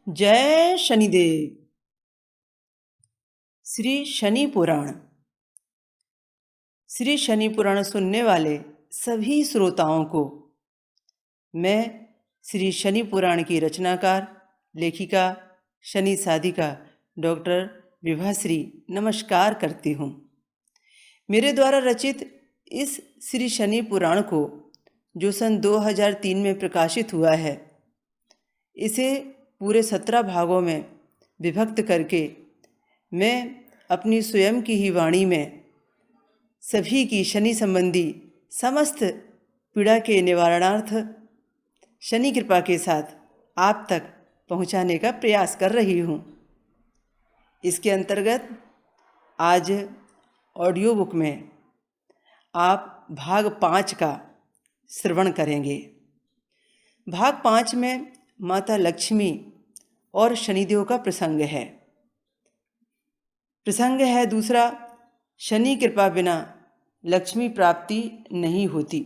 जय शनिदेव। श्री शनि पुराण। श्री शनि पुराण सुनने वाले सभी श्रोताओं को मैं श्री शनि पुराण की रचनाकार लेखिका शनि साधिका डॉक्टर विभाश्री नमस्कार करती हूँ। मेरे द्वारा रचित इस श्री शनि पुराण को जो सन 2003 में प्रकाशित हुआ है, इसे पूरे 17 भागों में विभक्त करके मैं अपनी स्वयं की ही वाणी में सभी की शनि संबंधी समस्त पीड़ा के निवारणार्थ शनि कृपा के साथ आप तक पहुंचाने का प्रयास कर रही हूं। इसके अंतर्गत आज ऑडियो बुक में आप भाग 5 का श्रवण करेंगे। भाग 5 में माता लक्ष्मी और शनिदेव का प्रसंग है। दूसरा, शनि कृपा बिना लक्ष्मी प्राप्ति नहीं होती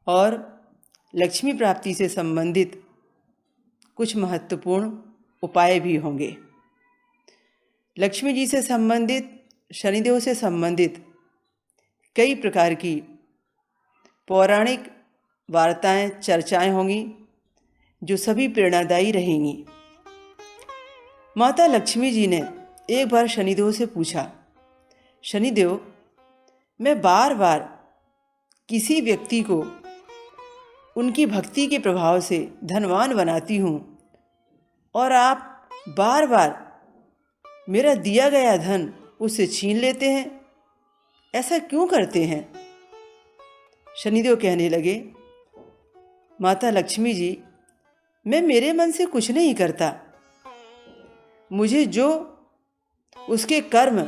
और लक्ष्मी प्राप्ति से संबंधित कुछ महत्वपूर्ण उपाय भी होंगे। लक्ष्मी जी से संबंधित, शनिदेव से संबंधित कई प्रकार की पौराणिक वार्ताएं, चर्चाएं होंगी जो सभी प्रेरणादायी रहेंगी। माता लक्ष्मी जी ने एक बार शनिदेव से पूछा, शनिदेव, मैं बार बार किसी व्यक्ति को उनकी भक्ति के प्रभाव से धनवान बनाती हूँ और आप बार बार मेरा दिया गया धन उससे छीन लेते हैं, ऐसा क्यों करते हैं? शनिदेव कहने लगे, माता लक्ष्मी जी, मैं मेरे मन से कुछ नहीं करता। मुझे जो उसके कर्म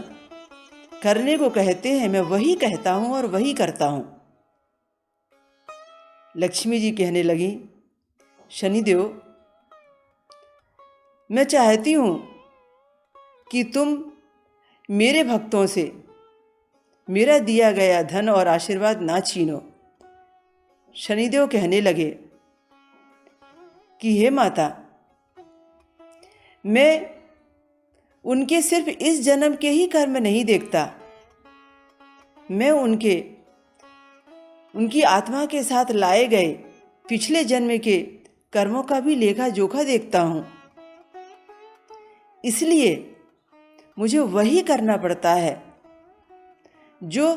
करने को कहते हैं मैं वही कहता हूँ और वही करता हूँ। लक्ष्मी जी कहने लगी, शनिदेव, मैं चाहती हूँ कि तुम मेरे भक्तों से मेरा दिया गया धन और आशीर्वाद ना छीनो। शनिदेव कहने लगे कि हे माता, मैं उनके सिर्फ इस जन्म के ही कर्म नहीं देखता, मैं उनकी आत्मा के साथ लाए गए पिछले जन्म के कर्मों का भी लेखा जोखा देखता हूँ। इसलिए मुझे वही करना पड़ता है जो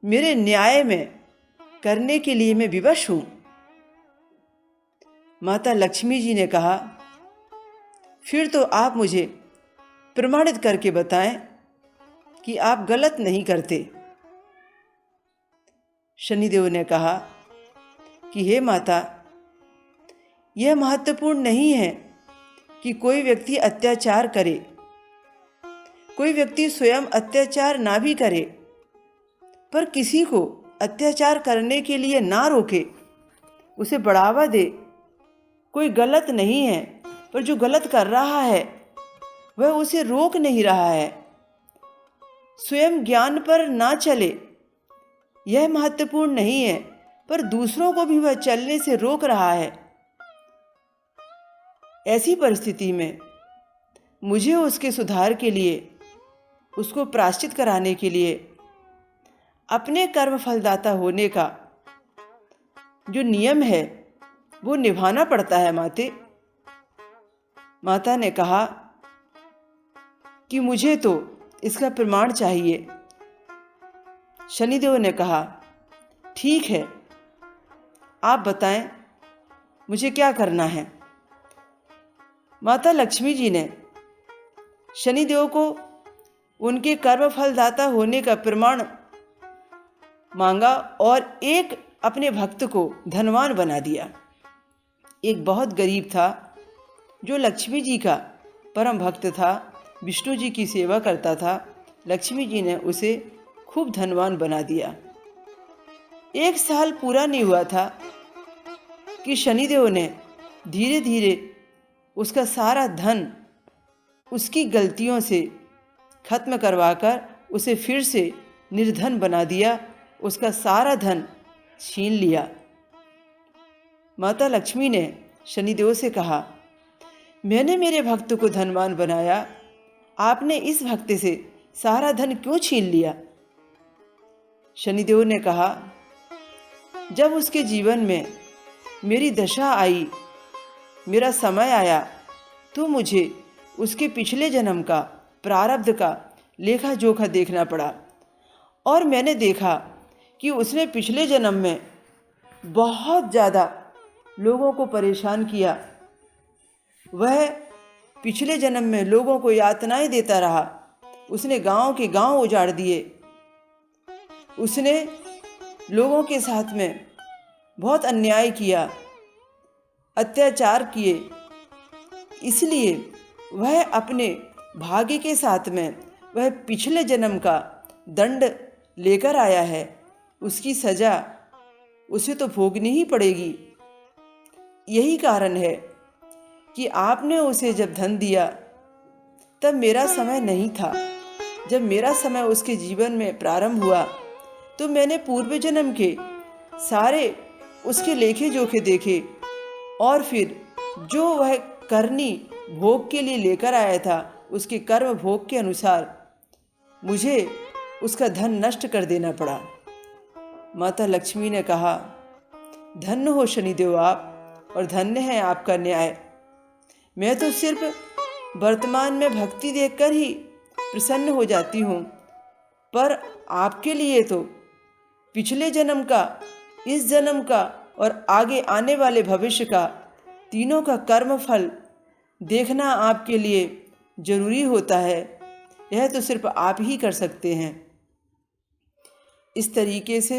मेरे न्याय में करने के लिए मैं विवश हूँ। माता लक्ष्मी जी ने कहा, फिर तो आप मुझे प्रमाणित करके बताएं कि आप गलत नहीं करते। शनिदेव ने कहा कि हे माता, यह महत्वपूर्ण नहीं है कि कोई व्यक्ति अत्याचार करे, कोई व्यक्ति स्वयं अत्याचार ना भी करे, पर किसी को अत्याचार करने के लिए ना रोके, उसे बढ़ावा दे, कोई गलत नहीं है। पर जो गलत कर रहा है वह उसे रोक नहीं रहा है, स्वयं ज्ञान पर ना चले, यह महत्वपूर्ण नहीं है, पर दूसरों को भी वह चलने से रोक रहा है। ऐसी परिस्थिति में मुझे उसके सुधार के लिए, उसको प्रायश्चित कराने के लिए अपने कर्म फलदाता होने का जो नियम है वो निभाना पड़ता है। माता ने कहा कि मुझे तो इसका प्रमाण चाहिए। शनिदेव ने कहा, ठीक है, आप बताएं मुझे क्या करना है। माता लक्ष्मी जी ने शनिदेव को उनके कर्म फलदाता होने का प्रमाण मांगा और एक अपने भक्त को धनवान बना दिया। एक बहुत गरीब था जो लक्ष्मी जी का परम भक्त था, विष्णु जी की सेवा करता था। लक्ष्मी जी ने उसे खूब धनवान बना दिया। 1 साल पूरा नहीं हुआ था कि शनिदेव ने धीरे धीरे उसका सारा धन उसकी गलतियों से खत्म करवाकर उसे फिर से निर्धन बना दिया, उसका सारा धन छीन लिया। माता लक्ष्मी ने शनिदेव से कहा मैंने मेरे भक्त को धनवान बनाया, आपने इस भक्त से सारा धन क्यों छीन लिया? शनिदेव ने कहा, जब उसके जीवन में मेरी दशा आई, मेरा समय आया, तो मुझे उसके पिछले जन्म का प्रारब्ध का लेखा जोखा देखना पड़ा। और मैंने देखा कि उसने पिछले जन्म में बहुत ज़्यादा लोगों को परेशान किया। वह पिछले जन्म में लोगों को यातनाएं देता रहा। उसने गांव के गांव उजाड़ दिए। उसने लोगों के साथ में बहुत अन्याय किया, अत्याचार किए। इसलिए वह अपने भाग्य के साथ में वह पिछले जन्म का दंड लेकर आया है। उसकी सज़ा उसे तो भोगनी ही पड़ेगी। यही कारण है कि आपने उसे जब धन दिया तब मेरा समय नहीं था। जब मेरा समय उसके जीवन में प्रारंभ हुआ तो मैंने पूर्व जन्म के सारे उसके लेखे जोखे देखे, और फिर जो वह करनी भोग के लिए लेकर आया था, उसके कर्म भोग के अनुसार मुझे उसका धन नष्ट कर देना पड़ा। माता लक्ष्मी ने कहा, धन्य हो शनिदेव आप, और धन्य है आपका न्याय। मैं तो सिर्फ वर्तमान में भक्ति देखकर ही प्रसन्न हो जाती हूँ, पर आपके लिए तो पिछले जन्म का, इस जन्म का और आगे आने वाले भविष्य का, तीनों का कर्म फल देखना आपके लिए जरूरी होता है। यह तो सिर्फ आप ही कर सकते हैं। इस तरीके से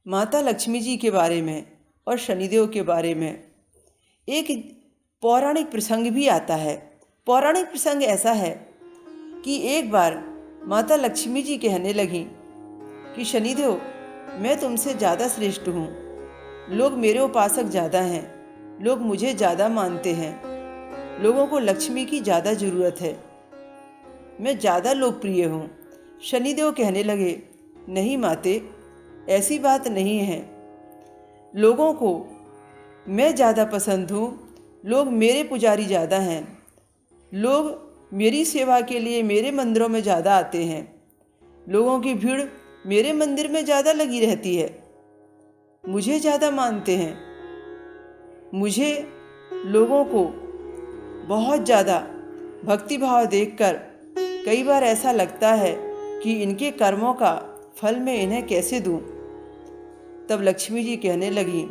माता लक्ष्मी जी के बारे में और शनिदेव के बारे में एक पौराणिक प्रसंग भी आता है। पौराणिक प्रसंग ऐसा है कि एक बार माता लक्ष्मी जी कहने लगीं कि शनिदेव, मैं तुमसे ज़्यादा श्रेष्ठ हूँ। लोग मेरे उपासक ज़्यादा हैं, लोग मुझे ज़्यादा मानते हैं, लोगों को लक्ष्मी की ज़्यादा ज़रूरत है, मैं ज़्यादा लोकप्रिय हूँ। शनिदेव कहने लगे, नहीं माते, ऐसी बात नहीं है। लोगों को मैं ज़्यादा पसंद हूँ, लोग मेरे पुजारी ज़्यादा हैं, लोग मेरी सेवा के लिए मेरे मंदिरों में ज़्यादा आते हैं, लोगों की भीड़ मेरे मंदिर में ज़्यादा लगी रहती है, मुझे ज़्यादा मानते हैं। मुझे लोगों को बहुत ज़्यादा भक्तिभाव देखकर कई बार ऐसा लगता है कि इनके कर्मों का फल मैं इन्हें कैसे दूं। तब लक्ष्मी जी कहने लगी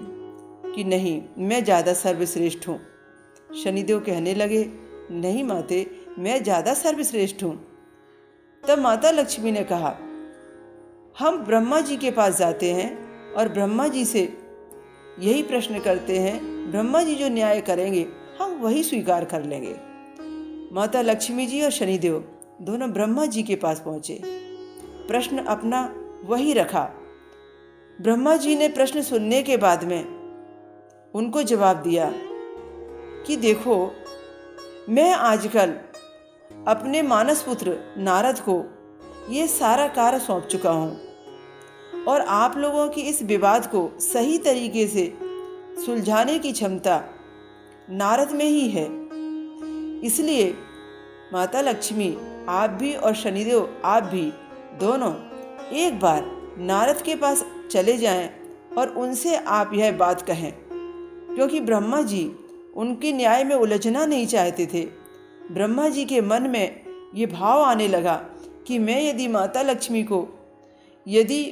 कि नहीं, मैं ज़्यादा सर्वश्रेष्ठ हूँ। शनिदेव कहने लगे, नहीं माते, मैं ज़्यादा सर्वश्रेष्ठ हूँ। तब माता लक्ष्मी ने कहा, हम ब्रह्मा जी के पास जाते हैं और ब्रह्मा जी से यही प्रश्न करते हैं। ब्रह्मा जी जो न्याय करेंगे हम वही स्वीकार कर लेंगे। माता लक्ष्मी जी और शनिदेव दोनों ब्रह्मा जी के पास पहुँचे। प्रश्न अपना वही रखा। ब्रह्मा जी ने प्रश्न सुनने के बाद में उनको जवाब दिया कि देखो, मैं आजकल अपने मानस पुत्र नारद को ये सारा कार्य सौंप चुका हूँ, और आप लोगों की इस विवाद को सही तरीके से सुलझाने की क्षमता नारद में ही है। इसलिए माता लक्ष्मी, आप भी और शनिदेव आप भी दोनों एक बार नारद के पास चले जाएं और उनसे आप यह बात कहें, क्योंकि ब्रह्मा जी उनके न्याय में उलझना नहीं चाहते थे। ब्रह्मा जी के मन में ये भाव आने लगा कि मैं यदि माता लक्ष्मी को यदि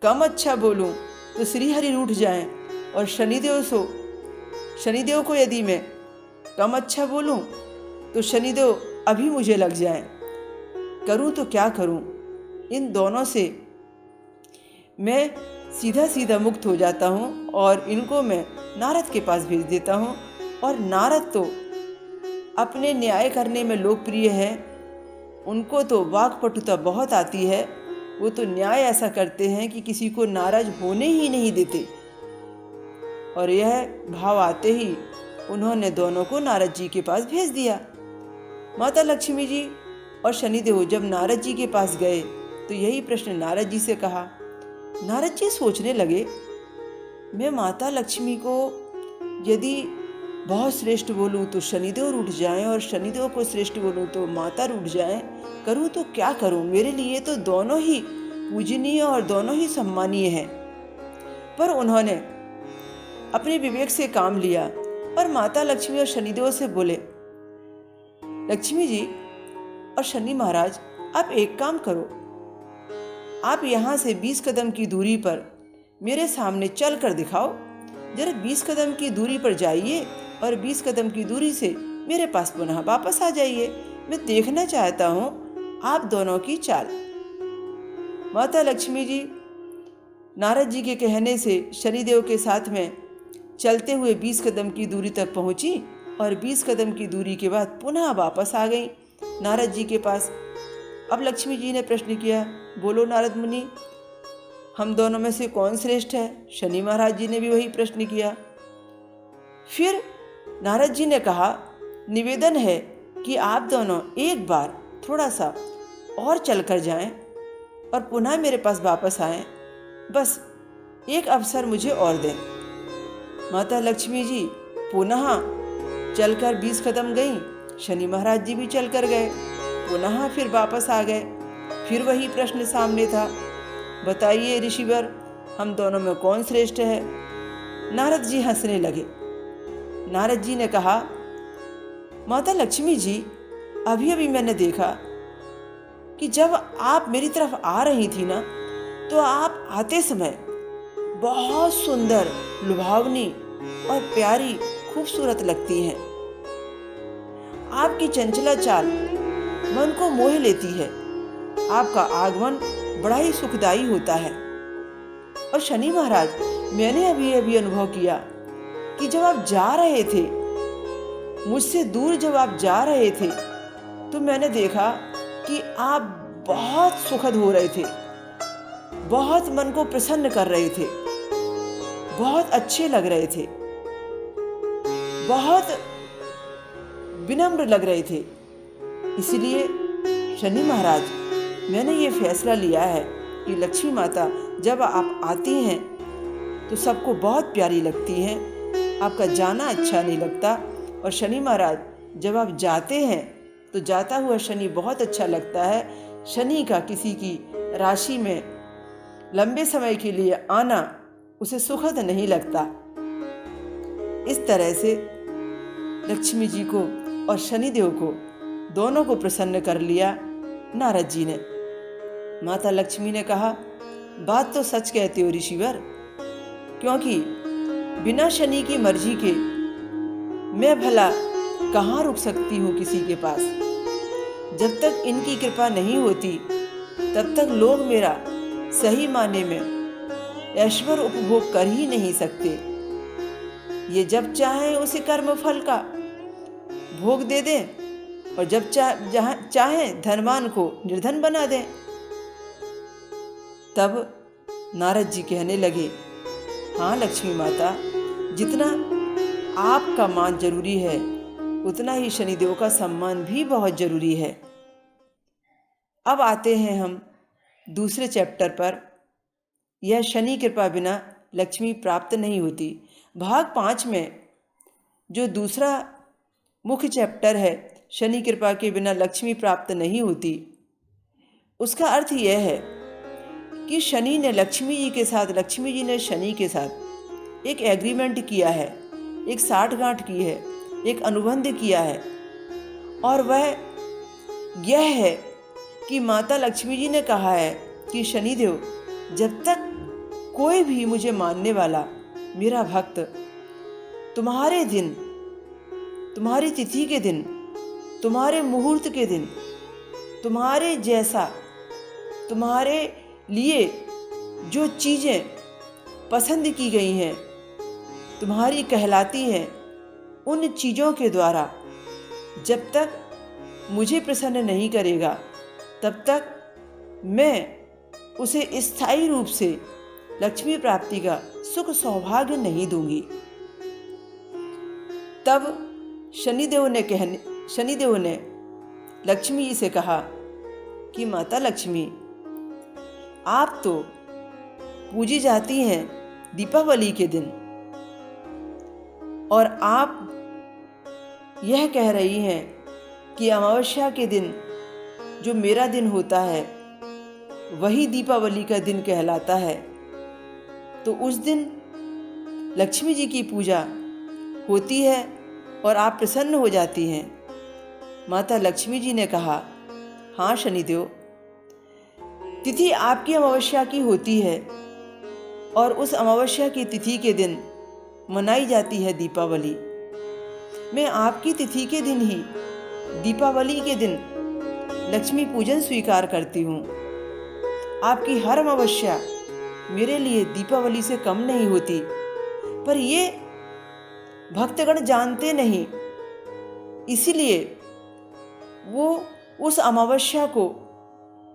कम अच्छा बोलूं तो श्रीहरि रूठ जाएं, और शनिदेव को यदि मैं कम अच्छा बोलूं तो शनिदेव अभी मुझे लग जाएं। करूं तो क्या करूं? इन दोनों से मैं सीधा सीधा मुक्त हो जाता हूं और इनको मैं नारद के पास भेज देता हूं। और नारद तो अपने न्याय करने में लोकप्रिय है, उनको तो वाक्पटुता बहुत आती है। वो तो न्याय ऐसा करते हैं कि किसी को नाराज होने ही नहीं देते। और यह भाव आते ही उन्होंने दोनों को नारद जी के पास भेज दिया। माता लक्ष्मी जी और शनिदेव जब नारद जी के पास गए तो यही प्रश्न नारद जी से कहा। नारद जी सोचने लगे, मैं माता लक्ष्मी को यदि बहुत श्रेष्ठ बोलूँ तो शनिदेव रूठ जाएं और शनिदेव को श्रेष्ठ बोलूँ तो माता रूठ जाएं। करूँ तो क्या करूँ, मेरे लिए तो दोनों ही पूजनीय और दोनों ही सम्मानीय हैं। पर उन्होंने अपने विवेक से काम लिया और माता लक्ष्मी और शनिदेव से बोले, लक्ष्मी जी और शनि महाराज, आप एक काम करो, आप यहाँ से 20 कदम की दूरी पर मेरे सामने चल कर दिखाओ। जरा 20 कदम की दूरी पर जाइए और 20 कदम की दूरी से मेरे पास पुनः वापस आ जाइए। मैं देखना चाहता हूँ आप दोनों की चाल। माता लक्ष्मी जी नारद जी के कहने से शनिदेव के साथ में चलते हुए 20 कदम की दूरी तक पहुंची और 20 कदम की दूरी के बाद पुनः वापस आ गई नारद जी के पास। अब लक्ष्मी जी ने प्रश्न किया, बोलो नारद मुनि, हम दोनों में से कौन श्रेष्ठ है? शनि महाराज जी ने भी वही प्रश्न किया। फिर नारद जी ने कहा, निवेदन है कि आप दोनों एक बार थोड़ा सा और चलकर जाएं और पुनः मेरे पास वापस आएं। बस एक अवसर मुझे और दें। माता लक्ष्मी जी पुनः चलकर 20 कदम गईं। शनि महाराज जी भी चलकर गए, पुनः फिर वापस आ गए। फिर वही प्रश्न सामने था, बताइए ऋषिवर, हम दोनों में कौन श्रेष्ठ है? नारद जी हंसने लगे। नारद जी ने कहा, माता लक्ष्मी जी, अभी अभी मैंने देखा कि जब आप मेरी तरफ आ रही थी ना, तो आप आते समय बहुत सुंदर, लुभावनी और प्यारी, खूबसूरत लगती हैं। आपकी चंचला चाल मन को मोह लेती है। आपका आगमन बड़ा ही सुखदायी होता है। और शनि महाराज, मैंने अभी अभी अनुभव किया कि जब आप जा रहे थे, मुझसे दूर जब आप जा रहे थे, तो मैंने देखा कि आप बहुत सुखद हो रहे थे, बहुत मन को प्रसन्न कर रहे थे, बहुत अच्छे लग रहे थे, बहुत विनम्र लग रहे थे। इसलिए शनि महाराज, मैंने ये फैसला लिया है कि लक्ष्मी माता जब आप आती हैं तो सबको बहुत प्यारी लगती हैं, आपका जाना अच्छा नहीं लगता। और शनि महाराज, जब आप जाते हैं तो जाता हुआ शनि बहुत अच्छा लगता है। शनि का किसी की राशि में लंबे समय के लिए आना उसे सुखद नहीं लगता। इस तरह से लक्ष्मी जी को और शनिदेव को दोनों को प्रसन्न कर लिया नारद जी ने। माता लक्ष्मी ने कहा, बात तो सच कहते हो ऋषिवर, क्योंकि बिना शनि की मर्जी के मैं भला कहाँ रुक सकती हूँ किसी के पास। जब तक इनकी कृपा नहीं होती तब तक लोग मेरा सही माने में ऐश्वर्य उपभोग कर ही नहीं सकते। ये जब चाहें उसे कर्म फल का भोग दे दें और जब चाहें धनवान को निर्धन बना दें। तब नारद जी कहने लगे, हाँ लक्ष्मी माता, जितना आपका मान जरूरी है उतना ही शनिदेव का सम्मान भी बहुत जरूरी है। अब आते हैं हम दूसरे चैप्टर पर। यह शनि कृपा बिना लक्ष्मी प्राप्त नहीं होती। भाग 5 में जो दूसरा मुख्य चैप्टर है, शनि कृपा के बिना लक्ष्मी प्राप्त नहीं होती, उसका अर्थ यह है कि शनि ने लक्ष्मी जी के साथ, लक्ष्मी जी ने शनि के साथ एक एग्रीमेंट किया है, एक साठगांठ की है, एक अनुबंध किया है। और वह यह है कि माता लक्ष्मी जी ने कहा है कि शनिदेव, जब तक कोई भी मुझे मानने वाला मेरा भक्त तुम्हारे दिन, तुम्हारी तिथि के दिन, तुम्हारे मुहूर्त के दिन, तुम्हारे जैसा, तुम्हारे लिए जो चीज़ें पसंद की गई हैं, तुम्हारी कहलाती हैं, उन चीज़ों के द्वारा जब तक मुझे प्रसन्न नहीं करेगा तब तक मैं उसे स्थायी रूप से लक्ष्मी प्राप्ति का सुख सौभाग्य नहीं दूंगी। तब शनिदेव ने लक्ष्मी जी से कहा कि माता लक्ष्मी, आप तो पूजी जाती हैं दीपावली के दिन, और आप यह कह रही हैं कि अमावस्या के दिन जो मेरा दिन होता है वही दीपावली का दिन कहलाता है। तो उस दिन लक्ष्मी जी की पूजा होती है और आप प्रसन्न हो जाती हैं। माता लक्ष्मी जी ने कहा, हाँ शनिदेव, तिथि आपकी अमावस्या की होती है और उस अमावस्या की तिथि के दिन मनाई जाती है दीपावली। मैं आपकी तिथि के दिन ही दीपावली के दिन लक्ष्मी पूजन स्वीकार करती हूँ। आपकी हर अमावस्या मेरे लिए दीपावली से कम नहीं होती, पर ये भक्तगण जानते नहीं, इसीलिए वो उस अमावस्या को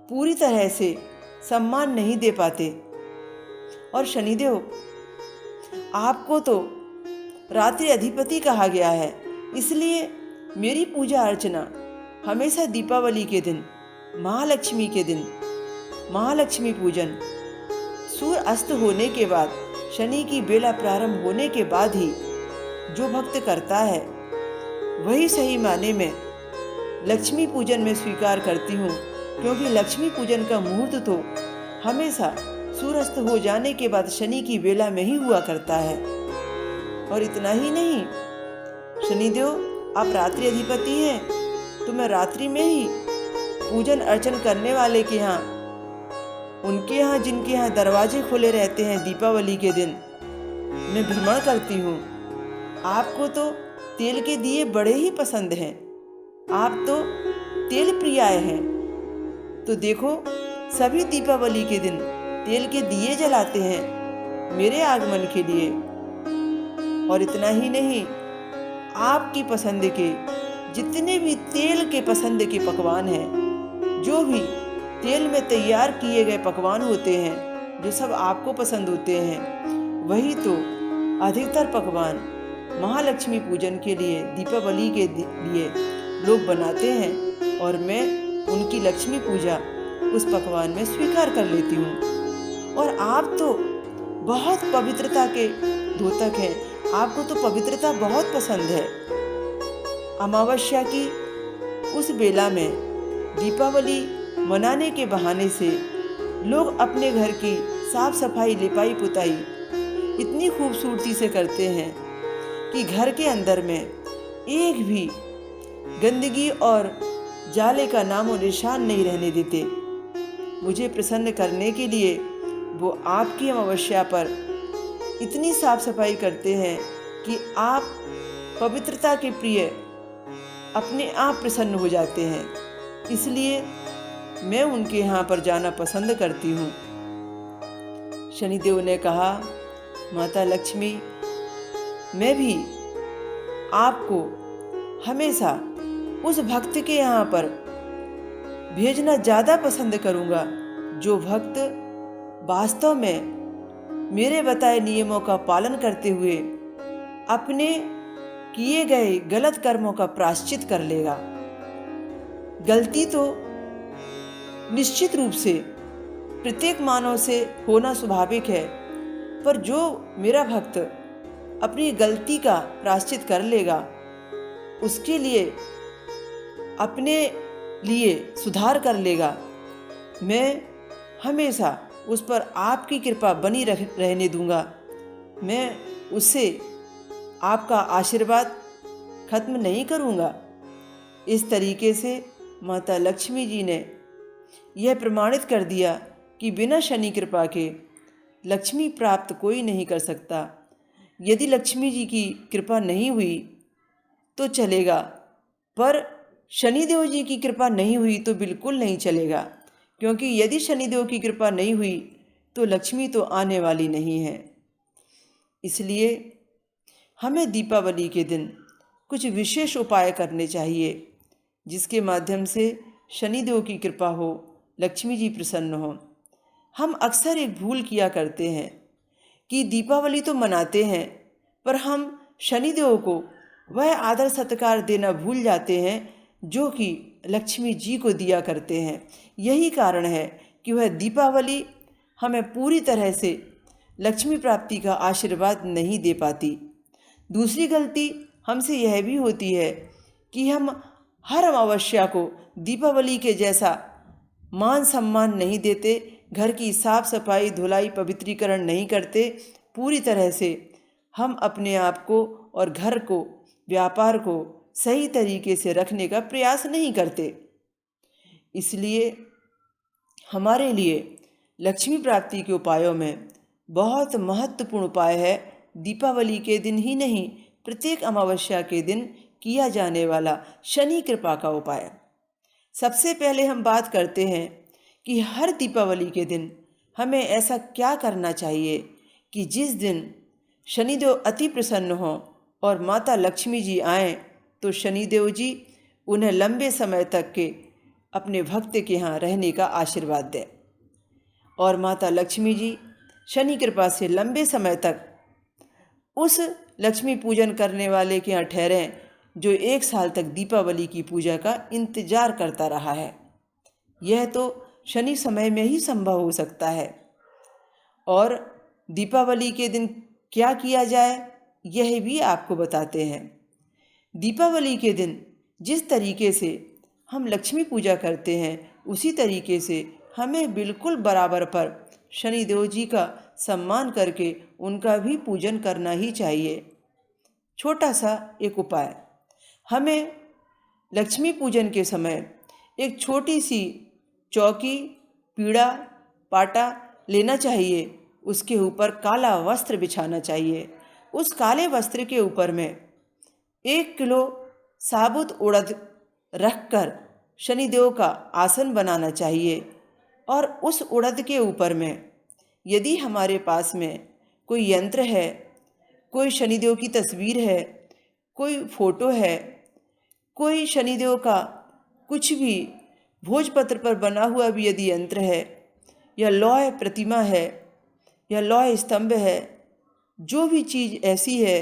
पूरी तरह से सम्मान नहीं दे पाते। और शनिदेव, आपको तो रात्रि अधिपति कहा गया है, इसलिए मेरी पूजा अर्चना हमेशा दीपावली के दिन, महालक्ष्मी के दिन, महालक्ष्मी पूजन सूर्य अस्त होने के बाद, शनि की बेला प्रारंभ होने के बाद ही जो भक्त करता है वही सही माने में लक्ष्मी पूजन में स्वीकार करती हूँ, क्योंकि लक्ष्मी पूजन का मुहूर्त तो हमेशा सूर्यास्त हो जाने के बाद शनि की बेला में ही हुआ करता है। और इतना ही नहीं, शनिदेव आप रात्रि अधिपति हैं, तो मैं रात्रि में ही पूजन अर्चन करने वाले के यहाँ, उनके यहाँ जिनके यहाँ दरवाजे खुले रहते हैं दीपावली के दिन, मैं भ्रमण करती हूँ। आपको तो तेल के दिए बड़े ही पसंद हैं, आप तो तेल प्रियाय हैं। तो देखो, सभी दीपावली के दिन तेल के दिए जलाते हैं मेरे आगमन के लिए। और इतना ही नहीं, आपकी पसंद के जितने भी तेल के पसंद के पकवान हैं, जो भी तेल में तैयार किए गए पकवान होते हैं, जो सब आपको पसंद होते हैं, वही तो अधिकतर पकवान महालक्ष्मी पूजन के लिए, दीपावली के लिए लोग बनाते हैं और मैं उनकी लक्ष्मी पूजा उस पकवान में स्वीकार कर लेती हूँ। और आप तो बहुत पवित्रता के द्योतक हैं, आपको तो पवित्रता बहुत पसंद है। अमावस्या की उस बेला में दीपावली मनाने के बहाने से लोग अपने घर की साफ सफाई, लिपाई पुताई इतनी खूबसूरती से करते हैं कि घर के अंदर में एक भी गंदगी और जाले का नामो निशान नहीं रहने देते। मुझे प्रसन्न करने के लिए वो आपकी अमावस्या पर इतनी साफ सफाई करते हैं कि आप पवित्रता के प्रिय अपने आप प्रसन्न हो जाते हैं। इसलिए मैं उनके यहाँ पर जाना पसंद करती हूँ। शनिदेव ने कहा, माता लक्ष्मी, मैं भी आपको हमेशा उस भक्त के यहाँ पर भेजना ज़्यादा पसंद करूँगा जो भक्त वास्तव में मेरे बताए नियमों का पालन करते हुए अपने किए गए गलत कर्मों का प्रायश्चित कर लेगा। गलती तो निश्चित रूप से प्रत्येक मानव से होना स्वाभाविक है, पर जो मेरा भक्त अपनी गलती का प्रायश्चित कर लेगा, उसके लिए अपने लिए सुधार कर लेगा, मैं हमेशा उस पर आपकी कृपा बनी रहने दूंगा। मैं उससे आपका आशीर्वाद खत्म नहीं करूंगा। इस तरीके से माता लक्ष्मी जी ने यह प्रमाणित कर दिया कि बिना शनि कृपा के लक्ष्मी प्राप्त कोई नहीं कर सकता। यदि लक्ष्मी जी की कृपा नहीं हुई तो चलेगा, पर शनिदेव जी की कृपा नहीं हुई तो बिल्कुल नहीं चलेगा, क्योंकि यदि शनिदेव की कृपा नहीं हुई तो लक्ष्मी तो आने वाली नहीं है। इसलिए हमें दीपावली के दिन कुछ विशेष उपाय करने चाहिए, जिसके माध्यम से शनिदेव की कृपा हो, लक्ष्मी जी प्रसन्न हो। हम अक्सर एक भूल किया करते हैं कि दीपावली तो मनाते हैं, पर हम शनिदेव को वह आदर सत्कार देना भूल जाते हैं जो कि लक्ष्मी जी को दिया करते हैं। यही कारण है कि वह दीपावली हमें पूरी तरह से लक्ष्मी प्राप्ति का आशीर्वाद नहीं दे पाती। दूसरी गलती हमसे यह भी होती है कि हम हर अमावस्या को दीपावली के जैसा मान सम्मान नहीं देते, घर की साफ सफाई धुलाई पवित्रीकरण नहीं करते। पूरी तरह से हम अपने आप को और घर को, व्यापार को सही तरीके से रखने का प्रयास नहीं करते। इसलिए हमारे लिए लक्ष्मी प्राप्ति के उपायों में बहुत महत्वपूर्ण उपाय है दीपावली के दिन ही नहीं, प्रत्येक अमावस्या के दिन किया जाने वाला शनि कृपा का उपाय। सबसे पहले हम बात करते हैं कि हर दीपावली के दिन हमें ऐसा क्या करना चाहिए कि जिस दिन शनिदेव अति प्रसन्न हों और माता लक्ष्मी जी आएँ तो शनिदेव जी उन्हें लंबे समय तक के अपने भक्त के यहाँ रहने का आशीर्वाद दें और माता लक्ष्मी जी शनि कृपा से लंबे समय तक उस लक्ष्मी पूजन करने वाले के यहाँ ठहरें जो 1 साल तक दीपावली की पूजा का इंतजार करता रहा है। यह तो शनि समय में ही संभव हो सकता है। और दीपावली के दिन क्या किया जाए यह भी आपको बताते हैं। दीपावली के दिन जिस तरीके से हम लक्ष्मी पूजा करते हैं उसी तरीके से हमें बिल्कुल बराबर पर शनिदेव जी का सम्मान करके उनका भी पूजन करना ही चाहिए। छोटा सा एक उपाय, हमें लक्ष्मी पूजन के समय एक छोटी सी चौकी, पीढ़ा, पाटा लेना चाहिए। उसके ऊपर काला वस्त्र बिछाना चाहिए। उस काले वस्त्र के ऊपर में 1 किलो साबुत उड़द रखकर शनिदेव का आसन बनाना चाहिए और उस उड़द के ऊपर में यदि हमारे पास में कोई यंत्र है, कोई शनिदेव की तस्वीर है, कोई फोटो है, कोई शनिदेव का कुछ भी भोजपत्र पर बना हुआ भी यदि यंत्र है या लौह प्रतिमा है या लौह स्तंभ है, जो भी चीज़ ऐसी है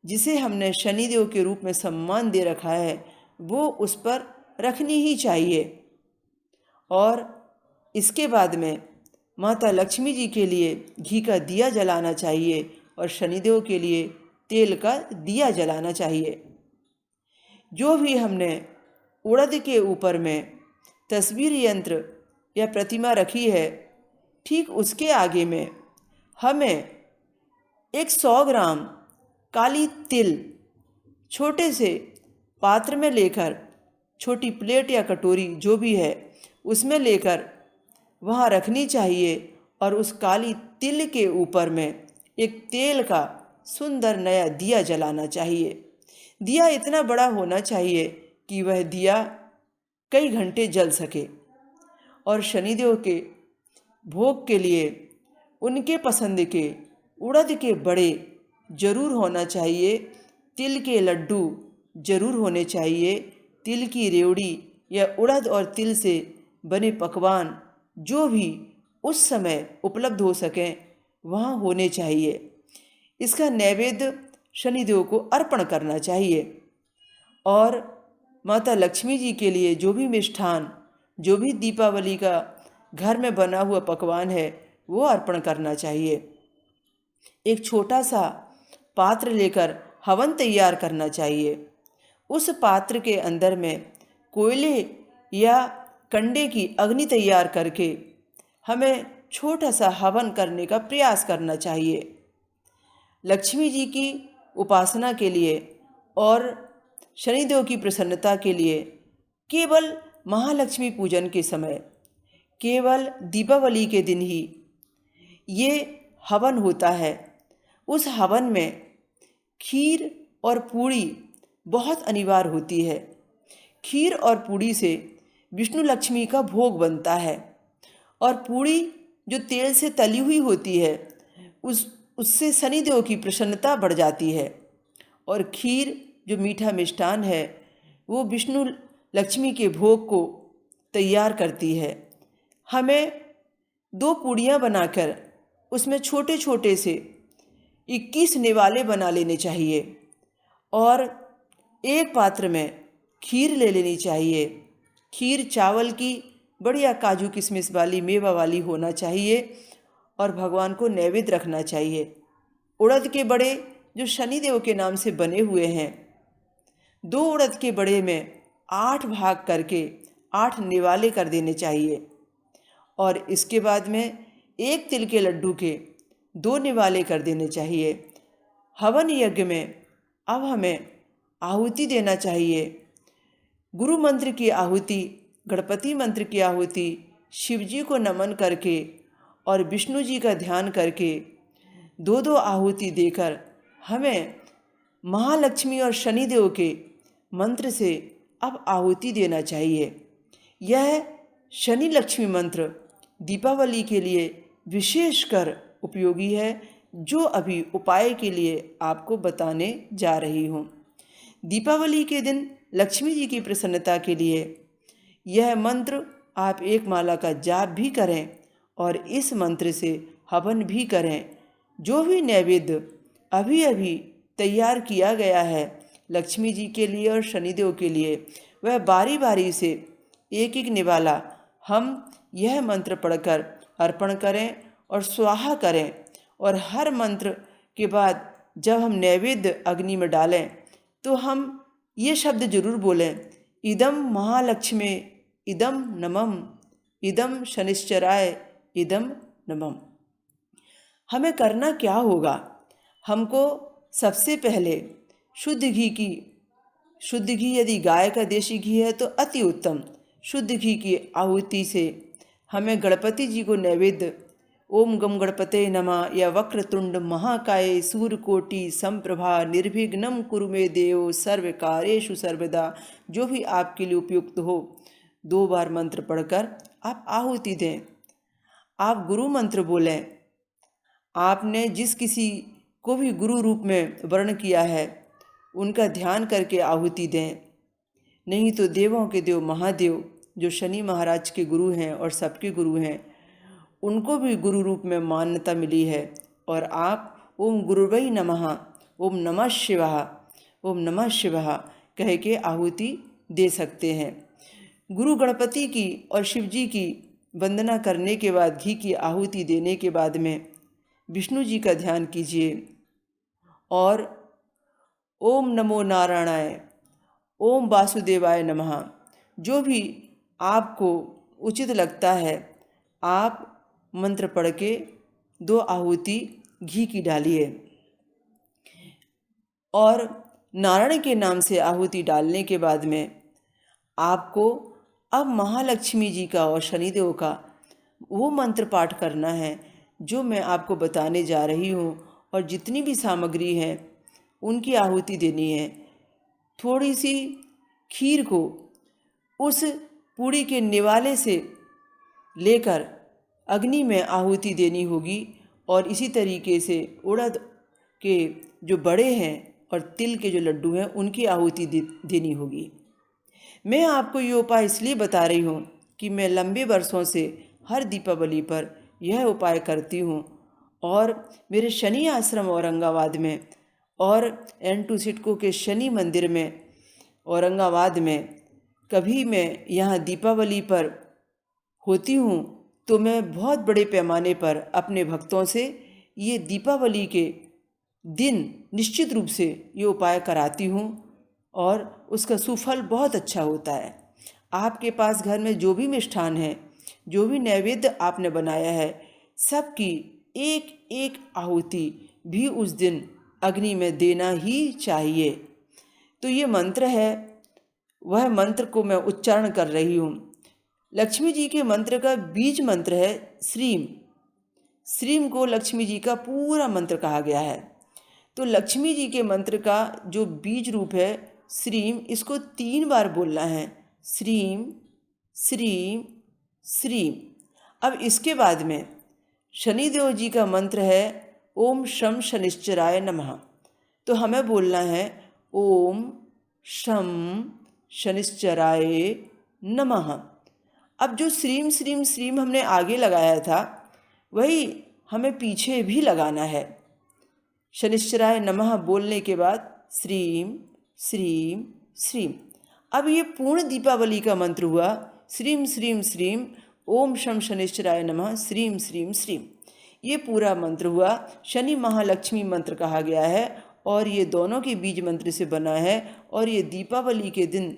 जिसे हमने शनिदेव के रूप में सम्मान दे रखा है वो उस पर रखनी ही चाहिए। और इसके बाद में माता लक्ष्मी जी के लिए घी का दिया जलाना चाहिए और शनिदेव के लिए तेल का दिया जलाना चाहिए। जो भी हमने उड़द के ऊपर में तस्वीर यंत्र या प्रतिमा रखी है, ठीक उसके आगे में हमें 100 ग्राम काली तिल छोटे से पात्र में लेकर, छोटी प्लेट या कटोरी जो भी है उसमें लेकर वहाँ रखनी चाहिए और उस काली तिल के ऊपर में एक तेल का सुंदर नया दिया जलाना चाहिए। दिया इतना बड़ा होना चाहिए कि वह दिया कई घंटे जल सके। और शनिदेव के भोग के लिए उनके पसंद के उड़द के बड़े जरूर होना चाहिए, तिल के लड्डू जरूर होने चाहिए, तिल की रेवड़ी या उड़द और तिल से बने पकवान जो भी उस समय उपलब्ध हो सकें वहाँ होने चाहिए। इसका नैवेद्य शनिदेव को अर्पण करना चाहिए। और माता लक्ष्मी जी के लिए जो भी मिष्ठान, जो भी दीपावली का घर में बना हुआ पकवान है वो अर्पण करना चाहिए। एक छोटा सा पात्र लेकर हवन तैयार करना चाहिए। उस पात्र के अंदर में कोयले या कंडे की अग्नि तैयार करके हमें छोटा सा हवन करने का प्रयास करना चाहिए। लक्ष्मी जी की उपासना के लिए और शनिदेव की प्रसन्नता के लिए केवल महालक्ष्मी पूजन के समय, केवल दीपावली के दिन ही ये हवन होता है। उस हवन में खीर और पूड़ी बहुत अनिवार्य होती है। खीर और पूड़ी से विष्णु लक्ष्मी का भोग बनता है और पूड़ी जो तेल से तली हुई होती है उससे शनिदेव की प्रसन्नता बढ़ जाती है। और खीर जो मीठा मिष्ठान है वो विष्णु लक्ष्मी के भोग को तैयार करती है। हमें 2 पूड़ियाँ बनाकर उसमें छोटे छोटे से 21 निवाले बना लेने चाहिए और एक पात्र में खीर ले लेनी चाहिए। खीर चावल की बढ़िया काजू किशमिश वाली, मेवा वाली होना चाहिए और भगवान को नैवेद्य रखना चाहिए। उड़द के बड़े जो शनिदेव के नाम से बने हुए हैं 2 उड़द के बड़े में 8 भाग करके 8 निवाले कर देने चाहिए। और इसके बाद में 1 तिल के लड्डू के 2 निवाले कर देने चाहिए। हवन यज्ञ में अब हमें आहुति देना चाहिए। गुरु मंत्र की आहुति, गणपति मंत्र की आहुति, शिव जी को नमन करके और विष्णु जी का ध्यान करके 2-2 आहुति देकर हमें महालक्ष्मी और शनिदेव के मंत्र से अब आहुति देना चाहिए। यह शनि लक्ष्मी मंत्र दीपावली के लिए विशेषकर उपयोगी है, जो अभी उपाय के लिए आपको बताने जा रही हूँ। दीपावली के दिन लक्ष्मी जी की प्रसन्नता के लिए यह मंत्र आप 1 माला का जाप भी करें और इस मंत्र से हवन भी करें। जो भी नैवेद्य अभी अभी तैयार किया गया है लक्ष्मी जी के लिए और शनिदेव के लिए, वह बारी बारी से 1-1 निवाला हम यह मंत्र पढ़कर अर्पण करें और स्वाहा करें। और हर मंत्र के बाद जब हम नैवेद्य अग्नि में डालें तो हम ये शब्द जरूर बोलें, इदम महालक्ष्मी इदम नमम, इदम शनिश्चराय इदम नमम। हमें करना क्या होगा? हमको सबसे पहले शुद्ध घी यदि गाय का देशी घी है तो अति उत्तम, शुद्ध घी की आहुति से हमें गणपति जी को नैवेद्य ओम गम गणपते नमः या वक्रतुंड महाकाय सूर्यकोटि संप्रभा निर्विघ्नं कुरु मे देव सर्वकार्येषु सर्वदा, जो भी आपके लिए उपयुक्त हो 2 बार मंत्र पढ़कर आप आहुति दें। आप गुरु मंत्र बोलें। आपने जिस किसी को भी गुरु रूप में वर्ण किया है उनका ध्यान करके आहुति दें। नहीं तो देवों के देव महादेव जो शनि महाराज के गुरु हैं और सबके गुरु हैं, उनको भी गुरु रूप में मान्यता मिली है। और आप ओम गुरुवै नमः, ओम नमः शिवाय, ओम नमः शिवाय कह के आहुति दे सकते हैं। गुरु गणपति की और शिव जी की वंदना करने के बाद, घी की आहुति देने के बाद में विष्णु जी का ध्यान कीजिए और ओम नमो नारायणाय, ओम वासुदेवाय नमः, जो भी आपको उचित लगता है आप मंत्र पढ़ के 2 आहुति घी की डालिए। और नारायण के नाम से आहुति डालने के बाद में आपको अब महालक्ष्मी जी का और शनिदेव का वो मंत्र पाठ करना है जो मैं आपको बताने जा रही हूँ। और जितनी भी सामग्री है उनकी आहुति देनी है। थोड़ी सी खीर को उस पूड़ी के निवाले से लेकर अग्नि में आहुति देनी होगी। और इसी तरीके से उड़द के जो बड़े हैं और तिल के जो लड्डू हैं उनकी आहुति देनी होगी। मैं आपको ये उपाय इसलिए बता रही हूँ कि मैं लंबे वर्षों से हर दीपावली पर यह उपाय करती हूँ। और मेरे शनि आश्रम औरंगाबाद में और N2 सिडको के शनि मंदिर में औरंगाबाद में कभी मैं यहाँ दीपावली पर होती हूँ तो मैं बहुत बड़े पैमाने पर अपने भक्तों से ये दीपावली के दिन निश्चित रूप से ये उपाय कराती हूँ और उसका सुफल बहुत अच्छा होता है। आपके पास घर में जो भी मिष्ठान है, जो भी नैवेद्य आपने बनाया है, सबकी 1-1 आहुति भी उस दिन अग्नि में देना ही चाहिए। तो ये मंत्र है, वह मंत्र को मैं उच्चारण कर रही हूँ। लक्ष्मी जी के मंत्र का बीज मंत्र है श्रीम। श्रीम को लक्ष्मी जी का पूरा मंत्र कहा गया है। तो लक्ष्मी जी के मंत्र का जो बीज रूप है श्रीम, इसको 3 बार बोलना है, श्रीम श्रीम श्रीम। अब इसके बाद में शनिदेव जी का मंत्र है ओम शम शनिश्चराय नमः। तो हमें बोलना है ओम शम शनिश्चराय नमः। अब जो श्रीम श्रीम श्रीम हमने आगे लगाया था वही हमें पीछे भी लगाना है। शनिश्चराय नमः बोलने के बाद श्रीम श्रीम श्रीम। अब ये पूर्ण दीपावली का मंत्र हुआ, श्रीम श्रीम श्रीम ओम शम शनिश्चराय नमः श्रीम श्रीम श्रीम। ये पूरा मंत्र हुआ। शनि महालक्ष्मी मंत्र कहा गया है और ये दोनों के बीज मंत्र से बना है, और ये दीपावली के दिन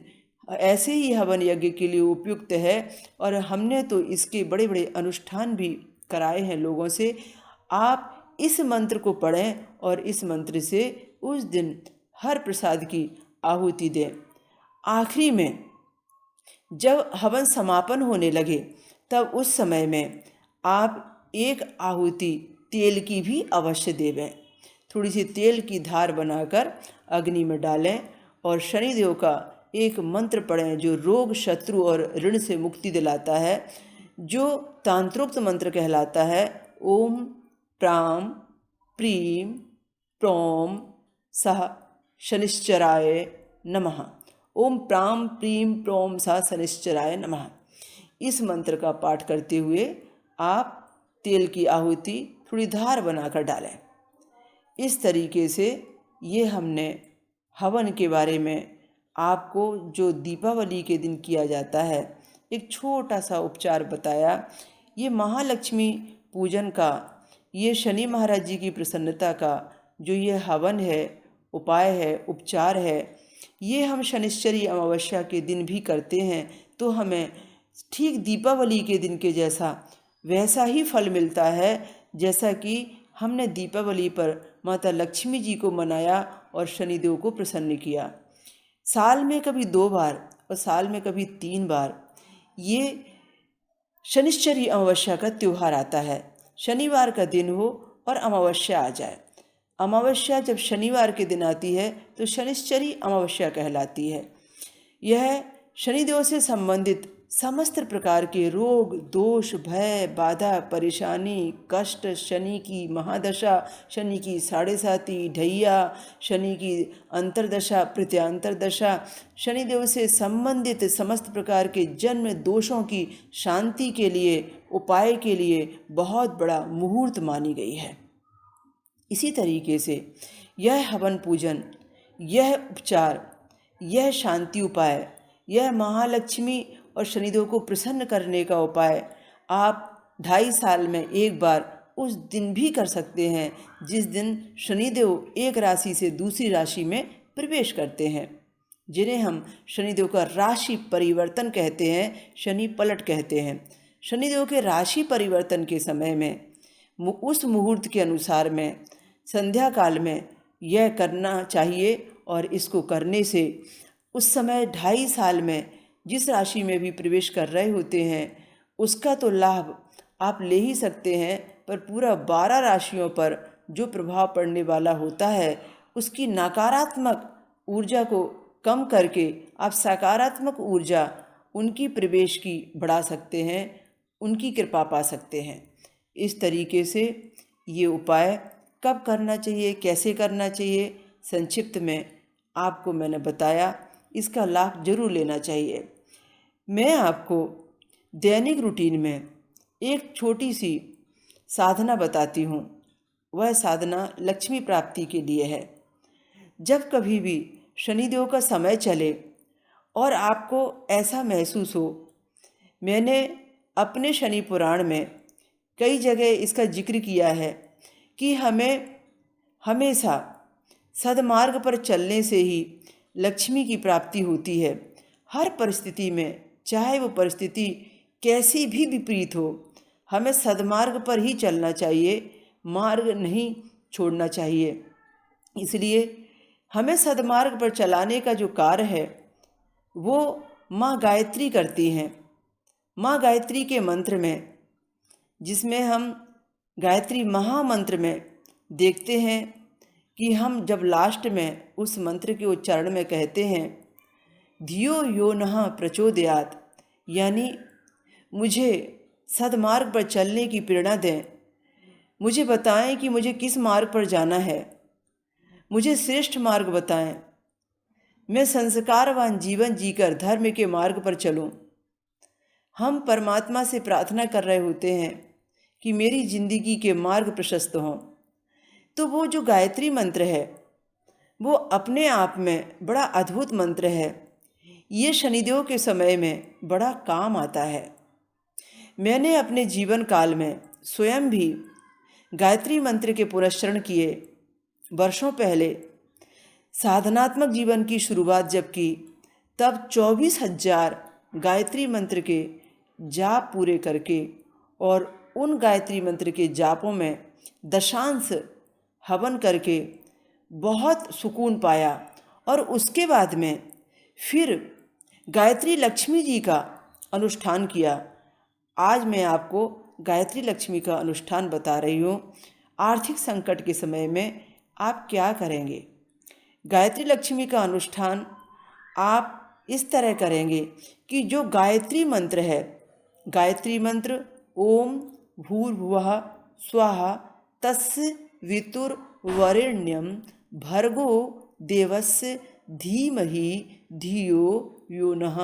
ऐसे ही हवन यज्ञ के लिए उपयुक्त है। और हमने तो इसके बड़े बड़े अनुष्ठान भी कराए हैं लोगों से। आप इस मंत्र को पढ़ें और इस मंत्र से उस दिन हर प्रसाद की आहुति दें। आखिरी में जब हवन समापन होने लगे तब उस समय में आप एक आहुति तेल की भी अवश्य देवें। थोड़ी सी तेल की धार बनाकर अग्नि में डालें और शनिदेव का एक मंत्र पढ़ें जो रोग, शत्रु और ऋण से मुक्ति दिलाता है, जो तांत्रोक्त मंत्र कहलाता है। ओम प्राम प्रीम प्रोम सह शनिश्चराय नमः। ओम प्राम प्रीम प्रोम सह शनिश्चराय नमः। इस मंत्र का पाठ करते हुए आप तेल की आहुति थोड़ी धार बनाकर डालें। इस तरीके से ये हमने हवन के बारे में आपको जो दीपावली के दिन किया जाता है एक छोटा सा उपचार बताया। ये महालक्ष्मी पूजन का, ये शनि महाराज जी की प्रसन्नता का जो ये हवन है, उपाय है, उपचार है, ये हम शनिश्चरी अमावस्या के दिन भी करते हैं तो हमें ठीक दीपावली के दिन के जैसा वैसा ही फल मिलता है जैसा कि हमने दीपावली पर माता लक्ष्मी जी को मनाया और शनिदेव को प्रसन्न किया। साल में कभी 2 बार और साल में कभी 3 बार ये शनिश्चरी अमावस्या का त्यौहार आता है। शनिवार का दिन हो और अमावस्या आ जाए। अमावस्या जब शनिवार के दिन आती है तो शनिश्चरी अमावस्या कहलाती है। यह शनिदेव से संबंधित समस्त प्रकार के रोग, दोष, भय, बाधा, परेशानी, कष्ट, शनि की महादशा, शनि की 7.5 ढैया, शनि की अंतरदशा, प्रत्यांतर दशा, शनिदेव से संबंधित समस्त प्रकार के जन्म दोषों की शांति के लिए, उपाय के लिए बहुत बड़ा मुहूर्त मानी गई है। इसी तरीके से यह हवन पूजन, यह उपचार, यह शांति उपाय, यह महालक्ष्मी और शनिदेव को प्रसन्न करने का उपाय आप 2.5 साल में एक बार उस दिन भी कर सकते हैं जिस दिन शनिदेव एक राशि से दूसरी राशि में प्रवेश करते हैं, जिन्हें हम शनिदेव का राशि परिवर्तन कहते हैं, शनि पलट कहते हैं। शनिदेव के राशि परिवर्तन के समय में उस मुहूर्त के अनुसार में संध्या काल में यह करना चाहिए और इसको करने से उस समय 2.5 साल में जिस राशि में भी प्रवेश कर रहे होते हैं उसका तो लाभ आप ले ही सकते हैं, पर पूरा 12 राशियों पर जो प्रभाव पड़ने वाला होता है उसकी नकारात्मक ऊर्जा को कम करके आप सकारात्मक ऊर्जा उनकी प्रवेश की बढ़ा सकते हैं, उनकी कृपा पा सकते हैं। इस तरीके से ये उपाय कब करना चाहिए, कैसे करना चाहिए, संक्षिप्त में आपको मैंने बताया। इसका लाभ जरूर लेना चाहिए। मैं आपको दैनिक रूटीन में एक छोटी सी साधना बताती हूँ। वह साधना लक्ष्मी प्राप्ति के लिए है। जब कभी भी शनिदेव का समय चले और आपको ऐसा महसूस हो, मैंने अपने शनि पुराण में कई जगह इसका जिक्र किया है कि हमें हमेशा सद्मार्ग पर चलने से ही लक्ष्मी की प्राप्ति होती है। हर परिस्थिति में, चाहे वो परिस्थिति कैसी भी विपरीत हो, हमें सद्मार्ग पर ही चलना चाहिए, मार्ग नहीं छोड़ना चाहिए। इसलिए हमें सद्मार्ग पर चलाने का जो कार्य है वो माँ गायत्री करती हैं। माँ गायत्री के मंत्र में, जिसमें हम गायत्री महामंत्र में देखते हैं कि हम जब लास्ट में उस मंत्र के उच्चारण में कहते हैं धियो यो नः प्रचोदयात्, यानी मुझे सद्मार्ग पर चलने की प्रेरणा दें, मुझे बताएं कि मुझे किस मार्ग पर जाना है, मुझे श्रेष्ठ मार्ग बताएं, मैं संस्कारवान जीवन जीकर धर्म के मार्ग पर चलूं। हम परमात्मा से प्रार्थना कर रहे होते हैं कि मेरी जिंदगी के मार्ग प्रशस्त हों। तो वो जो गायत्री मंत्र है वो अपने आप में बड़ा अद्भुत मंत्र है। ये शनिदेव के समय में बड़ा काम आता है। मैंने अपने जीवन काल में स्वयं भी गायत्री मंत्र के पुनश्चरण किए। वर्षों पहले साधनात्मक जीवन की शुरुआत जब की, तब 24,000 गायत्री मंत्र के जाप पूरे करके और उन गायत्री मंत्र के जापों में दशांश हवन करके बहुत सुकून पाया। और उसके बाद में फिर गायत्री लक्ष्मी जी का अनुष्ठान किया। आज मैं आपको गायत्री लक्ष्मी का अनुष्ठान बता रही हूँ। आर्थिक संकट के समय में आप क्या करेंगे? गायत्री लक्ष्मी का अनुष्ठान आप इस तरह करेंगे कि जो गायत्री मंत्र है, गायत्री मंत्र ओम भूर्भुवः स्वाहा तस्य वितुर्वरेण्यं भर्गो देवस्य धीमहि धियो यो नः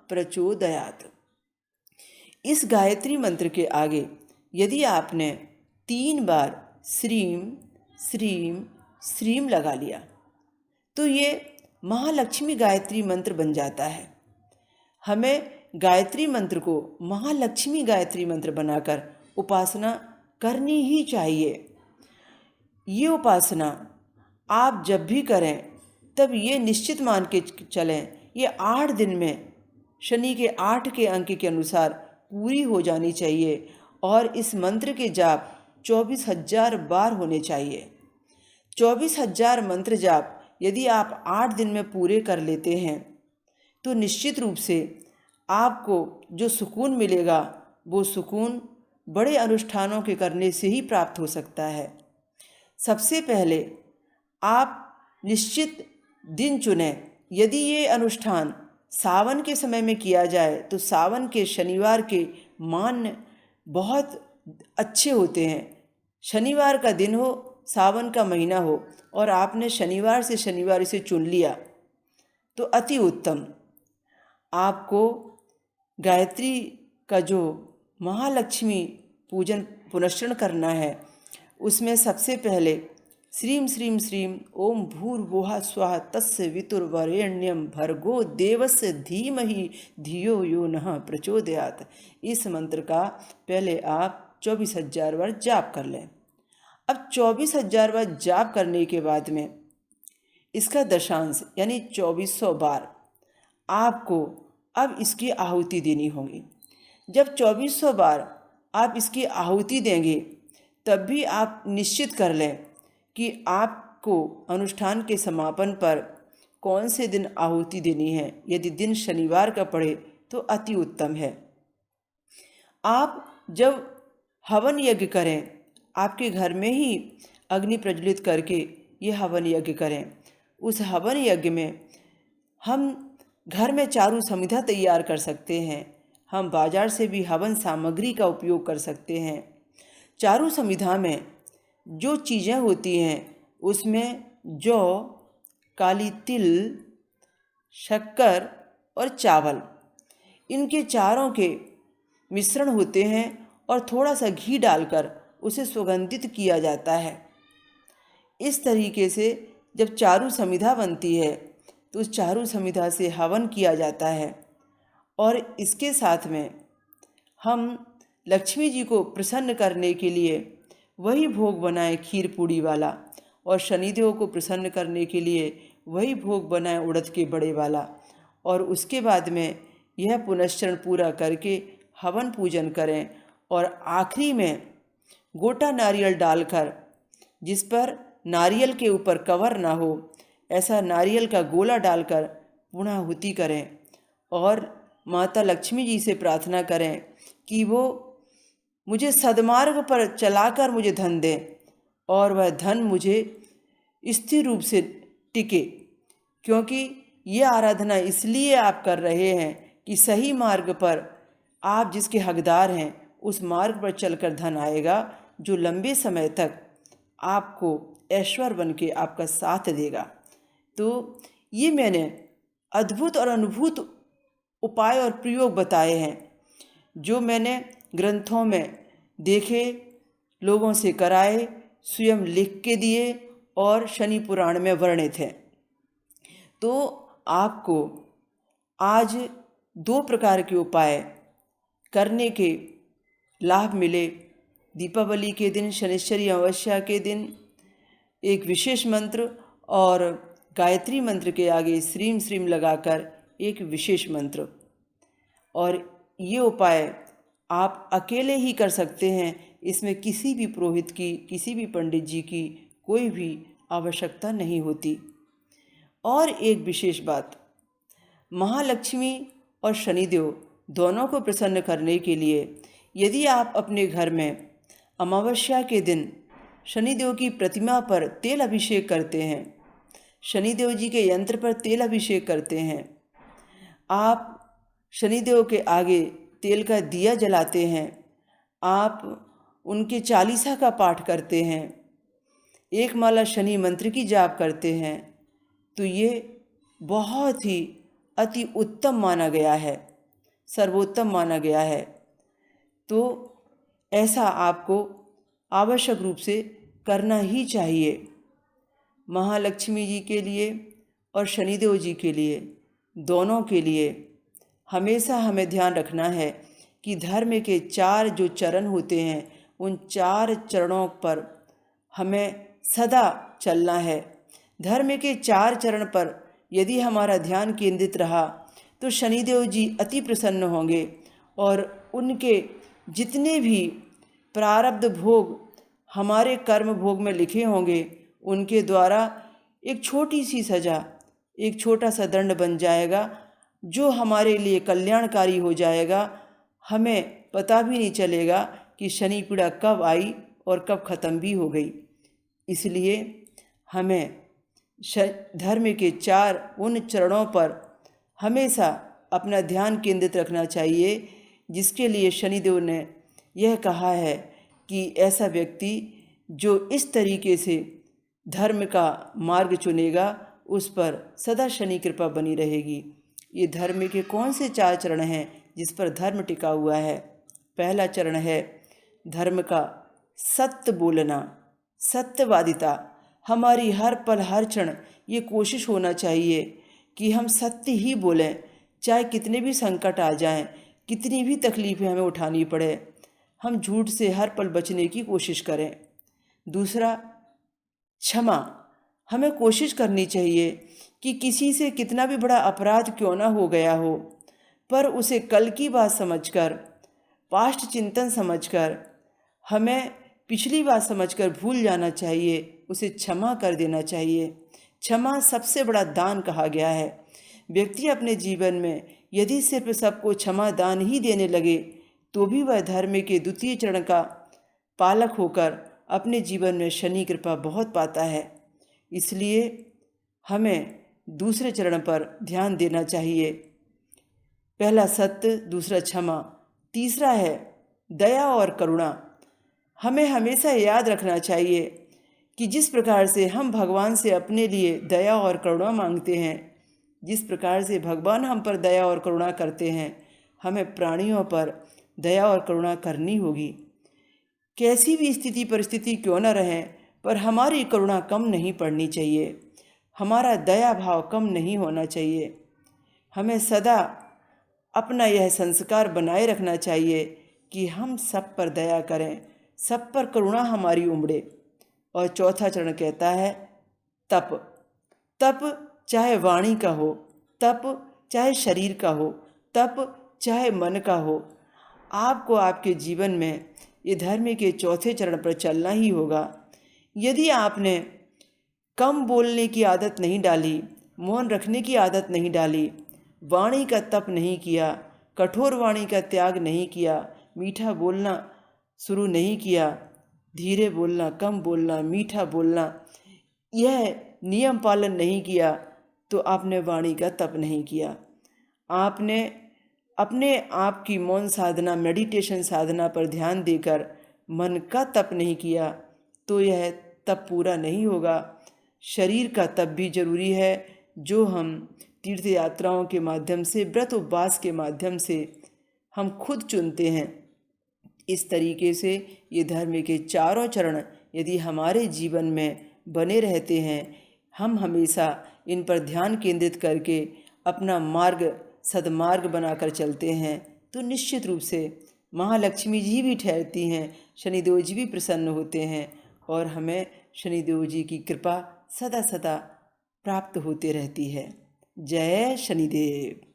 प्रचोदयात्। इस गायत्री मंत्र के आगे यदि आपने 3 बार श्रीम श्रीम श्रीम लगा लिया तो ये महालक्ष्मी गायत्री मंत्र बन जाता है। हमें गायत्री मंत्र को महालक्ष्मी गायत्री मंत्र बनाकर उपासना करनी ही चाहिए। ये उपासना आप जब भी करें तब ये निश्चित मान के चलें, ये 8 दिन में शनि के 8 के अंक के अनुसार पूरी हो जानी चाहिए। और इस मंत्र के जाप 24,000 बार होने चाहिए। 24,000 मंत्र जाप यदि आप 8 दिन में पूरे कर लेते हैं तो निश्चित रूप से आपको जो सुकून मिलेगा वो सुकून बड़े अनुष्ठानों के करने से ही प्राप्त हो सकता है। सबसे पहले आप निश्चित दिन चुनें। यदि ये अनुष्ठान सावन के समय में किया जाए तो सावन के शनिवार के मान बहुत अच्छे होते हैं। शनिवार का दिन हो, सावन का महीना हो और आपने शनिवार से शनिवार इसे चुन लिया तो अति उत्तम। आपको गायत्री का जो महालक्ष्मी पूजन पुनश्चरण करना है उसमें सबसे पहले श्रीम श्रीम श्रीम ओम भूर्भुवः स्वः तस्य वितुर्वरेण्यं भर्गो देवस्य धीमहि धियो यो नः प्रचोदयात्। इस मंत्र का पहले आप 24,000 बार जाप कर लें। अब 24,000 बार जाप करने के बाद में इसका दशांश यानी 2400 बार आपको अब इसकी आहुति देनी होगी। जब 2400 बार आप इसकी आहुति देंगे तब भी आप निश्चित कर लें कि आपको अनुष्ठान के समापन पर कौन से दिन आहुति देनी है। यदि दिन शनिवार का पड़े तो अति उत्तम है। आप जब हवन यज्ञ करें, आपके घर में ही अग्नि प्रज्वलित करके ये हवन यज्ञ करें। उस हवन यज्ञ में हम घर में चारु समिधा तैयार कर सकते हैं। हम बाजार से भी हवन सामग्री का उपयोग कर सकते हैं। चारु समिधा में जो चीज़ें होती हैं उसमें जौ, काली तिल, शक्कर और चावल, इनके चारों के मिश्रण होते हैं और थोड़ा सा घी डालकर उसे सुगंधित किया जाता है। इस तरीके से जब चारु समिधा बनती है तो उस चारु समिधा से हवन किया जाता है। और इसके साथ में हम लक्ष्मी जी को प्रसन्न करने के लिए वही भोग बनाएं खीर पूड़ी वाला, और शनिदेव को प्रसन्न करने के लिए वही भोग बनाएं उड़द के बड़े वाला। और उसके बाद में यह पुनश्चरण पूरा करके हवन पूजन करें। और आखिरी में गोटा नारियल डालकर, जिस पर नारियल के ऊपर कवर ना हो, ऐसा नारियल का गोला डालकर पूर्णाहुति करें और माता लक्ष्मी जी से प्रार्थना करें कि वो मुझे सद्मार्ग पर चलाकर मुझे धन दें और वह धन मुझे स्थिर रूप से टिके। क्योंकि ये आराधना इसलिए आप कर रहे हैं कि सही मार्ग पर आप जिसके हकदार हैं उस मार्ग पर चलकर धन आएगा जो लंबे समय तक आपको ऐश्वर्य बन के आपका साथ देगा। तो ये मैंने अद्भुत और अनुभूत उपाय और प्रयोग बताए हैं जो मैंने ग्रंथों में देखे, लोगों से कराए, स्वयं लिख के दिए और शनि पुराण में वर्णित है। तो आपको आज 2 प्रकार के उपाय करने के लाभ मिले। दीपावली के दिन, शनिश्चरी अमावस्या के दिन एक विशेष मंत्र और गायत्री मंत्र के आगे श्रीम श्रीम लगाकर एक विशेष मंत्र। और ये उपाय आप अकेले ही कर सकते हैं, इसमें किसी भी पुरोहित की, किसी भी पंडित जी की कोई भी आवश्यकता नहीं होती। और एक विशेष बात, महालक्ष्मी और शनिदेव दोनों को प्रसन्न करने के लिए यदि आप अपने घर में अमावस्या के दिन शनिदेव की प्रतिमा पर तेल अभिषेक करते हैं, शनिदेव जी के यंत्र पर तेल अभिषेक करते हैं, आप शनिदेव के आगे तेल का दिया जलाते हैं, आप उनके चालीसा का पाठ करते हैं, एक माला शनि मंत्र की जाप करते हैं, तो ये बहुत ही अति उत्तम माना गया है, सर्वोत्तम माना गया है। तो ऐसा आपको आवश्यक रूप से करना ही चाहिए। महालक्ष्मी जी के लिए और शनिदेव जी के लिए, दोनों के लिए हमेशा हमें ध्यान रखना है कि धर्म के 4 जो चरण होते हैं, उन 4 चरणों पर हमें सदा चलना है। धर्म के 4 चरण पर यदि हमारा ध्यान केंद्रित रहा तो शनिदेव जी अति प्रसन्न होंगे और उनके जितने भी प्रारब्ध भोग हमारे कर्म भोग में लिखे होंगे, उनके द्वारा एक छोटी सी सजा, एक छोटा सा दंड बन जाएगा जो हमारे लिए कल्याणकारी हो जाएगा। हमें पता भी नहीं चलेगा कि शनि पीड़ा कब आई और कब ख़त्म भी हो गई। इसलिए हमें धर्म के 4 उन चरणों पर हमेशा अपना ध्यान केंद्रित रखना चाहिए, जिसके लिए शनिदेव ने यह कहा है कि ऐसा व्यक्ति जो इस तरीके से धर्म का मार्ग चुनेगा उस पर सदा शनि कृपा बनी रहेगी। ये धर्म के कौन से 4 चरण हैं जिस पर धर्म टिका हुआ है? पहला चरण है धर्म का सत्य बोलना, सत्यवादिता। हमारी हर पल हर क्षण ये कोशिश होना चाहिए कि हम सत्य ही बोलें, चाहे कितने भी संकट आ जाएं, कितनी भी तकलीफ़ें हमें उठानी पड़े, हम झूठ से हर पल बचने की कोशिश करें। दूसरा, क्षमा। हमें कोशिश करनी चाहिए कि किसी से कितना भी बड़ा अपराध क्यों ना हो गया हो, पर उसे कल की बात समझकर, पास्ट चिंतन समझकर, हमें पिछली बात समझकर भूल जाना चाहिए, उसे क्षमा कर देना चाहिए। क्षमा सबसे बड़ा दान कहा गया है। व्यक्ति अपने जीवन में यदि सिर्फ सबको क्षमा दान ही देने लगे तो भी वह धर्म के द्वितीय चरण का पालक होकर अपने जीवन में शनि कृपा बहुत पाता है। इसलिए हमें दूसरे चरण पर ध्यान देना चाहिए। पहला सत्य, दूसरा क्षमा, तीसरा है दया और करुणा। हमें हमेशा याद रखना चाहिए कि जिस प्रकार से हम भगवान से अपने लिए दया और करुणा मांगते हैं, जिस प्रकार से भगवान हम पर दया और करुणा करते हैं, हमें प्राणियों पर दया और करुणा करनी होगी। कैसी भी स्थिति परिस्थिति क्यों न रहे, पर हमारी करुणा कम नहीं पड़नी चाहिए, हमारा दया भाव कम नहीं होना चाहिए। हमें सदा अपना यह संस्कार बनाए रखना चाहिए कि हम सब पर दया करें, सब पर करुणा हमारी उमड़े। और चौथा चरण कहता है तप। तप चाहे वाणी का हो, तप चाहे शरीर का हो, तप चाहे मन का हो, आपको आपके जीवन में ये धर्म के चौथे चरण पर चलना ही होगा। यदि आपने कम बोलने की आदत नहीं डाली, मौन रखने की आदत नहीं डाली, वाणी का तप नहीं किया, कठोर वाणी का त्याग नहीं किया, मीठा बोलना शुरू नहीं किया, धीरे बोलना, कम बोलना, मीठा बोलना, यह नियम पालन नहीं किया, तो आपने वाणी का तप नहीं किया। आपने अपने आप की मौन साधना, मेडिटेशन साधना पर ध्यान देकर मन का तप नहीं किया, तो यह तप पूरा नहीं होगा। शरीर का तप भी जरूरी है, जो हम तीर्थ यात्राओं के माध्यम से, व्रत उपवास के माध्यम से हम खुद चुनते हैं। इस तरीके से ये धर्म के चारों चरण यदि हमारे जीवन में बने रहते हैं, हम हमेशा इन पर ध्यान केंद्रित करके अपना मार्ग सदमार्ग बनाकर चलते हैं, तो निश्चित रूप से महालक्ष्मी जी भी ठहरती हैं, शनिदेव जी भी प्रसन्न होते हैं और हमें शनिदेव जी की कृपा सदा सदा प्राप्त होते रहती है। जय शनिदेव।